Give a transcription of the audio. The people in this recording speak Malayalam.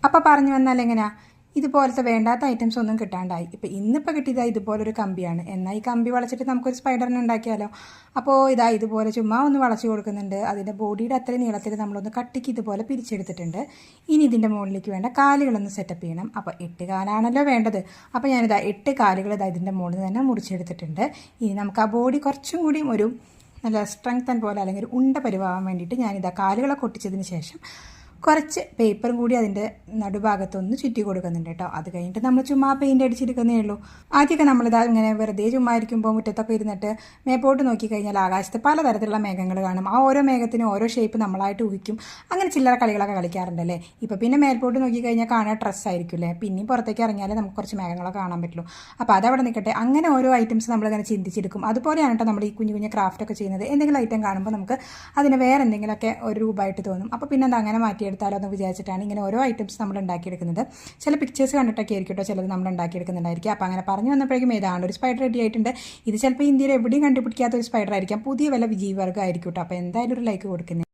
അപ്പോൾ പറഞ്ഞു വന്നാൽ എങ്ങനെയാ, ഇതുപോലത്തെ വേണ്ടാത്ത ഐറ്റംസ് ഒന്നും കിട്ടാണ്ടായി. ഇപ്പോൾ ഇന്നിപ്പോൾ കിട്ടിയതാ ഇതുപോലൊരു കമ്പിയാണ്. എന്നാൽ ഈ കമ്പി വളച്ചിട്ട് നമുക്കൊരു സ്പൈഡറിനെ ഉണ്ടാക്കിയാലോ. അപ്പോൾ ഇതാ ഇതുപോലെ ചുമ്മാ ഒന്ന് വളച്ചു കൊടുക്കുന്നുണ്ട്. അതിൻ്റെ ബോഡിയുടെ അത്രയും നീളത്തിൽ നമ്മളൊന്ന് കട്ടിക്ക് ഇതുപോലെ പിരിച്ചെടുത്തിട്ടുണ്ട്. ഇനി ഇതിൻ്റെ മുകളിലേക്ക് വേണ്ട കാലുകളൊന്ന് സെറ്റപ്പ് ചെയ്യണം. അപ്പോൾ 8 കാലാണല്ലോ വേണ്ടത്. അപ്പോൾ ഞാനിതാ 8 കാലുകൾ ഇതാ ഇതിൻ്റെ മുകളിൽ തന്നെ മുറിച്ചെടുത്തിട്ടുണ്ട്. ഇനി നമുക്ക് ആ ബോഡി കുറച്ചും കൂടിയും ഒരു നല്ല സ്ട്രെങ്തൻ പോലെ അല്ലെങ്കിൽ ഒരു ഉണ്ട പരിവാകാൻ വേണ്ടിയിട്ട് ഞാനിതാ കാലുകളൊക്കെ ഒട്ടിച്ചതിന് ശേഷം കുറച്ച് പേപ്പറും കൂടി അതിൻ്റെ നടുഭാഗത്തൊന്ന് ചുറ്റി കൊടുക്കുന്നുണ്ട് കേട്ടോ. അത് കഴിഞ്ഞിട്ട് നമ്മൾ ചുമ്മാ പെയിൻ്റ് അടിച്ചെടുക്കുന്നേ ഉള്ളൂ. ആദ്യമൊക്കെ നമ്മളിതാ ഇങ്ങനെ വെറുതെ ചുമ്മാ ഇരിക്കുമ്പോൾ മുറ്റത്തൊക്കെ ഇരുന്നിട്ട് മേപ്പോട്ട് നോക്കിക്കഴിഞ്ഞാൽ ആകാശത്ത് പലതരത്തിലുള്ള മേഘങ്ങൾ കാണും. ആ ഓരോ മേഘത്തിനും ഓരോ ഷേപ്പ് നമ്മളായിട്ട് ഊഹിക്കും. അങ്ങനെ ചില്ലറ കളികളൊക്കെ കളിക്കാറുണ്ടല്ലേ. ഇപ്പോൾ പിന്നെ മേൽപോട്ട് നോക്കിക്കഴിഞ്ഞാൽ കാണുക ഡ്രസ്സായിരിക്കില്ലേ. പിന്നെയും പുറത്തേക്ക് ഇറങ്ങിയാലേ നമുക്ക് കുറച്ച് മേഘങ്ങളൊക്കെ കാണാൻ പറ്റുള്ളൂ. അപ്പോൾ അതവിടെ നിൽക്കട്ടെ. അങ്ങനെ ഓരോ ഐറ്റംസ് നമ്മളിങ്ങനെ ചിന്തിച്ചെടുക്കും. അതുപോലെയാണ് കേട്ടോ നമ്മൾ ഈ കുഞ്ഞു കുഞ്ഞു ക്രാഫ്റ്റൊക്കെ ചെയ്യുന്നത്. എന്തെങ്കിലും ഐറ്റം കാണുമ്പോൾ നമുക്ക് അതിന് വേറെ എന്തെങ്കിലുമൊക്കെ ഒരു രൂപമായിട്ട് തോന്നും. അപ്പോൾ പിന്നെ അത് അങ്ങനെ എടുത്താലോ എന്ന് വിചാരിച്ചിട്ടാണ് ഇങ്ങനെ ഓരോ ഐറ്റംസ് നമ്മൾ ഉണ്ടാക്കിയെടുക്കുന്നത്. ചില പിക്ചേഴ്സ് കണ്ടിട്ടൊക്കെ ആയിരിക്കും കേട്ടോ ചിലത് നമ്മൾ ഉണ്ടാക്കിയെടുക്കുന്നുണ്ടായിരിക്കും. അപ്പോൾ അങ്ങനെ പറഞ്ഞു വന്നപ്പോഴേക്കും ഏതാണ് ഒരു സ്പൈഡർ റെഡി ആയിട്ടുണ്ട്. ഇത് ചിലപ്പോൾ ഇന്ത്യയിൽ എവിടെയും കണ്ടുപിടിക്കാത്ത ഒരു സ്പൈഡർ ആയിരിക്കാം. പുതിയ വല്ല വിജീവർഗ്ഗം ആയിരിക്കും കേട്ടോ. അപ്പോൾ എന്തായാലും ഒരു ലൈക്ക് കൊടുക്കുന്നത്.